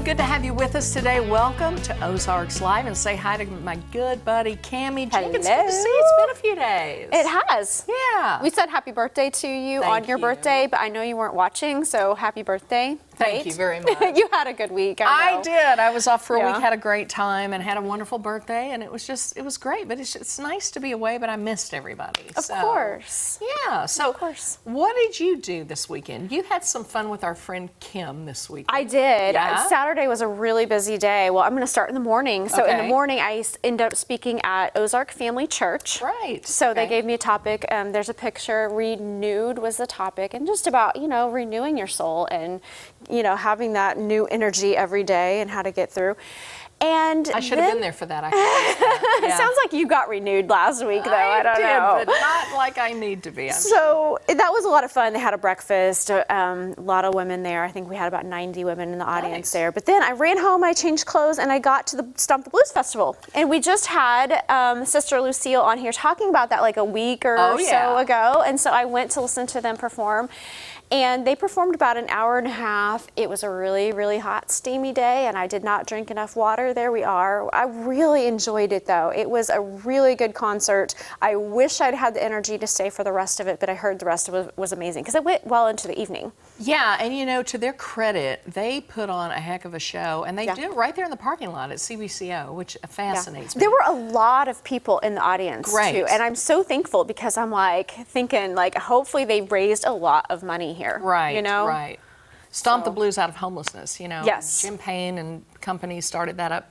Good to have you with us today. Welcome to Ozarks Live, and say hi to my good buddy Cammie Jenkins. Good to see you. It's been a few days. It has. Yeah. We said happy birthday to you on your birthday, but I know you weren't watching, so happy birthday. Thank you very much. You had a good week. I did. I was off for a week, had a great time, and had a wonderful birthday, and it was great. But it's nice to be away, but I missed everybody. Of course. Yeah. So, of course. What did you do this weekend? You had some fun with our friend Kim this weekend. I did. Yeah? Saturday was a really busy day. Well, I'm going to start in the morning. So in the morning, I ended up speaking at Ozark Family Church. Right. So they gave me a topic. There's a picture. Renewed was the topic, and just about renewing your soul and having that new energy every day and how to get through. And I should have been there for that. Yeah. It sounds like you got renewed last week, though. I don't know. But not like I need to be. So that was a lot of fun. They had a breakfast. A lot of women there. I think we had about 90 women in the audience there. But then I ran home, I changed clothes, and I got to the Stomp the Blues Festival. And we just had Sister Lucille on here talking about that like a week or so ago. And so I went to listen to them perform. And they performed about an hour and a half. It was a really, really hot, steamy day, and I did not drink enough water. There we are. I really enjoyed it, though. It was a really good concert. I wish I'd had the energy to stay for the rest of it, but I heard the rest of it was amazing because it went well into the evening. Yeah, and to their credit, they put on a heck of a show, and they did it right there in the parking lot at CBCO, which fascinates me. There were a lot of people in the audience, too, and I'm so thankful because I'm thinking hopefully they raised a lot of money here. Right, right. Stomp the Blues out of homelessness, Yes. Jim Payne and company started that up,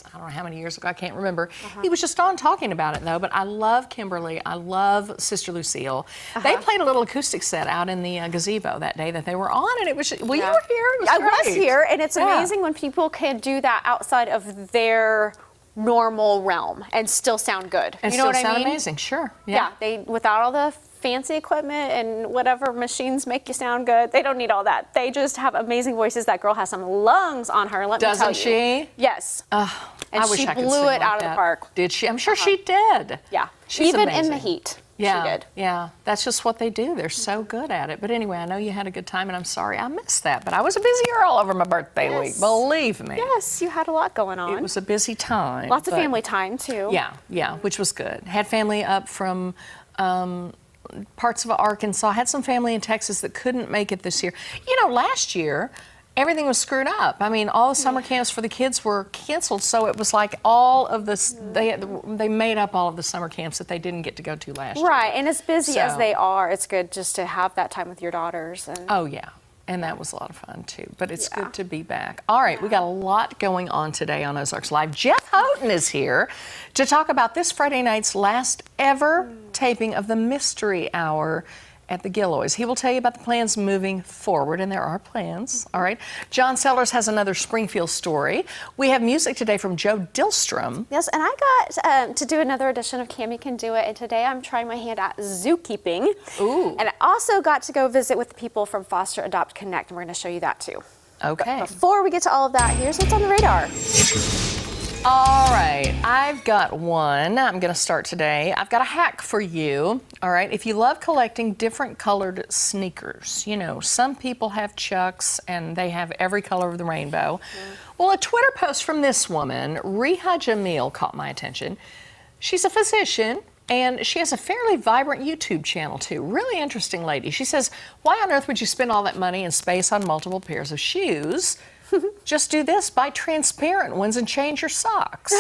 I don't know how many years ago, I can't remember. He was just on talking about it, though, but I love Kimberly. I love Sister Lucille. They played a little acoustic set out in the gazebo that day that they were on, and it was, you were here. It was I great. was here, and it's amazing when people can do that outside of their normal realm and still sound good. And you know what I mean? Still sound amazing, sure. Yeah, they without all the fancy equipment and whatever machines make you sound good. They don't need all that. They just have amazing voices. That girl has some lungs on her. Let me tell you. Doesn't she? Yes. And I wish I could blew it out of the park. Did she? I'm sure she did. Yeah. She's even amazing. in the heat. Yeah, she did. Yeah, that's just what they do. They're so good at it. But anyway, I know you had a good time, and I'm sorry I missed that. But I was a busy girl over my birthday week, believe me. Yes, you had a lot going on. It was a busy time. Lots of family time, too. Yeah, which was good. Had family up from parts of Arkansas. Had some family in Texas that couldn't make it this year. Last year, everything was screwed up. I mean, all the summer camps for the kids were canceled, so it was like all of this, they made up all of the summer camps that they didn't get to go to last year. Right, and as busy as they are, it's good just to have that time with your daughters. And oh, yeah. And that was a lot of fun, too. But it's good to be back. All right, we got a lot going on today on Ozarks Live. Jeff Houghton is here to talk about this Friday night's last ever taping of the Mystery Hour at the Gilloys. He will tell you about the plans moving forward, and there are plans, all right? John Sellers has another Springfield story. We have music today from Joe Dillstrom. Yes, and I got to do another edition of Cammie Can Do It, and today I'm trying my hand at zookeeping. Ooh. And I also got to go visit with the people from Foster Adopt Connect, and we're going to show you that too. Okay. But before we get to all of that, here's what's on the radar. All right, I've got one. I'm going to start today. I've got a hack for you. All right, if you love collecting different colored sneakers, some people have Chucks and they have every color of the rainbow. Well, a Twitter post from this woman, Reha Jamil, caught my attention. She's a physician, and she has a fairly vibrant YouTube channel, too. Really interesting lady. She says, why on earth would you spend all that money and space on multiple pairs of shoes? Just do this, buy transparent ones and change your socks.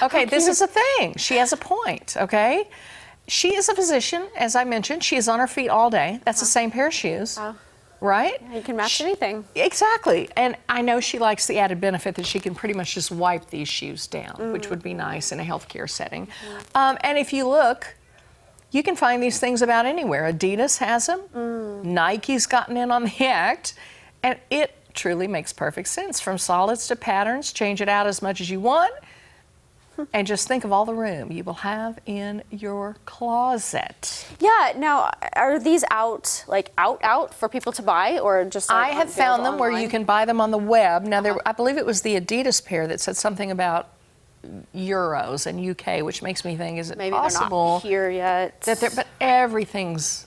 Okay, this is a thing. She has a point, okay? She is a physician, as I mentioned. She is on her feet all day. That's the same pair of shoes, right? You can match anything. Exactly. And I know she likes the added benefit that she can pretty much just wipe these shoes down, which would be nice in a healthcare setting. And if you look, you can find these things about anywhere. Adidas has them. Nike's gotten in on the act. And it truly makes perfect sense. From solids to patterns, change it out as much as you want. And just think of all the room you will have in your closet. Yeah, now, are these out for people to buy, or just I have found them where you can buy them on the web. Now, I believe it was the Adidas pair that said something about euros and UK, which makes me think, is it Maybe possible they're not here yet? but everything's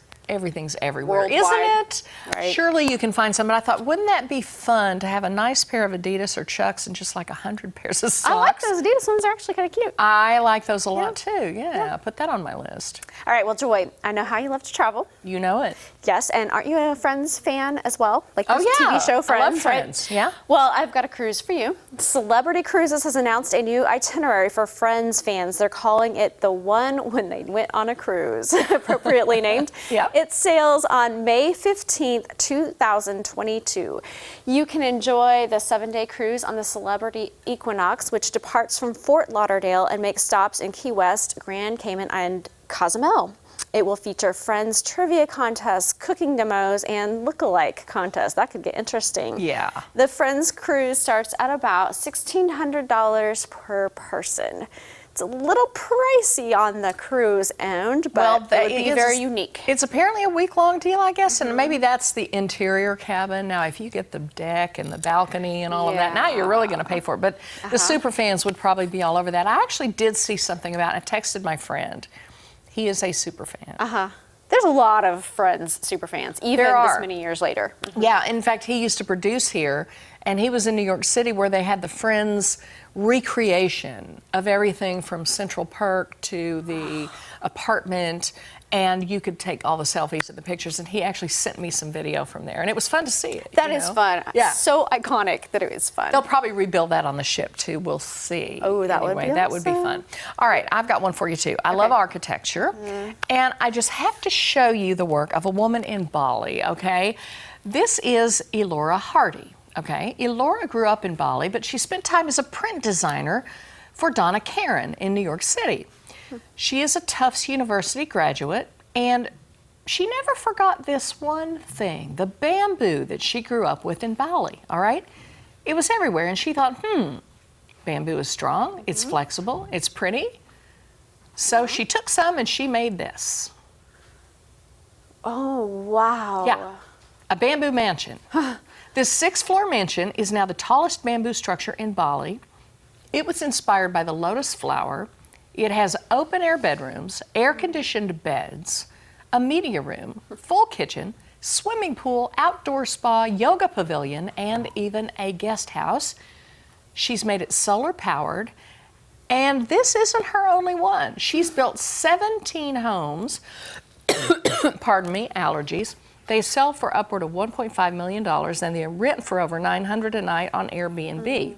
everywhere, Worldwide. isn't it? Right. Surely you can find some. But I thought, wouldn't that be fun to have a nice pair of Adidas or Chucks and just like 100 pairs of socks? I like those Adidas ones. They're actually kind of cute. I like those a lot too. Yeah, put that on my list. All right, well, Joy, I know how you love to travel. You know it. Yes, and aren't you a Friends fan as well? Like this yeah. TV show Friends, I love Friends. right? Yeah. Well, I've got a cruise for you. Celebrity Cruises has announced a new itinerary for Friends fans. They're calling it the one when they went on a cruise, appropriately named. Yeah. It sails on May 15th, 2022. You can enjoy the 7-day cruise on the Celebrity Equinox, which departs from Fort Lauderdale and makes stops in Key West, Grand Cayman, and Cozumel. It will feature Friends trivia contests, cooking demos, and look-alike contests. That could get interesting. Yeah. The Friends cruise starts at about $1,600 per person. It's a little pricey on the cruise end, but it would be very unique. It's apparently a week-long deal, I guess, and maybe that's the interior cabin. Now, if you get the deck and the balcony and all of that, now you're really going to pay for it. But the super fans would probably be all over that. I actually did see something about it. I texted my friend. He is a super fan. There's a lot of Friends super fans, even this many years later. Yeah, in fact, he used to produce here, and he was in New York City where they had the Friends recreation of everything from Central Perk to the apartment, and you could take all the selfies and the pictures, and he actually sent me some video from there, and it was fun to see it. That is fun. Yeah. So iconic that it was fun. They'll probably rebuild that on the ship too. We'll see. Oh, that would be that would be fun. All right, I've got one for you too. I love architecture, and I just have to show you the work of a woman in Bali, okay? This is Elora Hardy, okay? Elora grew up in Bali, but she spent time as a print designer for Donna Karan in New York City. She is a Tufts University graduate, and she never forgot this one thing, the bamboo that she grew up with in Bali, all right? It was everywhere, and she thought, bamboo is strong, it's flexible, it's pretty. So she took some and she made this. Oh, wow. Yeah, a bamboo mansion. This 6-floor mansion is now the tallest bamboo structure in Bali. It was inspired by the lotus flower. It has open-air bedrooms, air-conditioned beds, a media room, full kitchen, swimming pool, outdoor spa, yoga pavilion, and even a guest house. She's made it solar-powered, and this isn't her only one. She's built 17 homes, pardon me, allergies. They sell for upward of $1.5 million, and they rent for over $900 a night on Airbnb.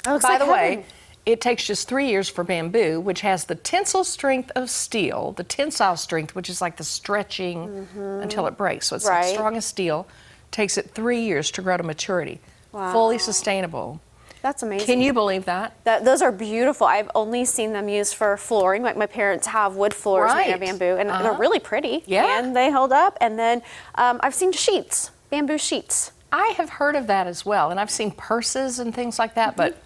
Oh, by the way, it takes just 3 years for bamboo, which has the tensile strength of steel, the tensile strength, which is like the stretching until it breaks. So it's like strong as steel. Takes it 3 years to grow to maturity. Wow. Fully sustainable. That's amazing. Can you believe that? Those are beautiful. I've only seen them used for flooring. Like my parents have wood floors made of bamboo, and they're really pretty. Yeah. And they hold up. And then I've seen sheets, bamboo sheets. I have heard of that as well, and I've seen purses and things like that, but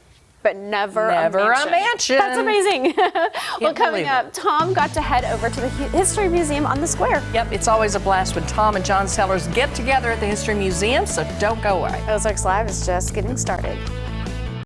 never a mansion. That's amazing. Well, coming believe up, Tom got to head over to the History Museum on the Square. Yep, it's always a blast when Tom and John Sellers get together at the History Museum, so don't go away. Ozarks Live is just getting started.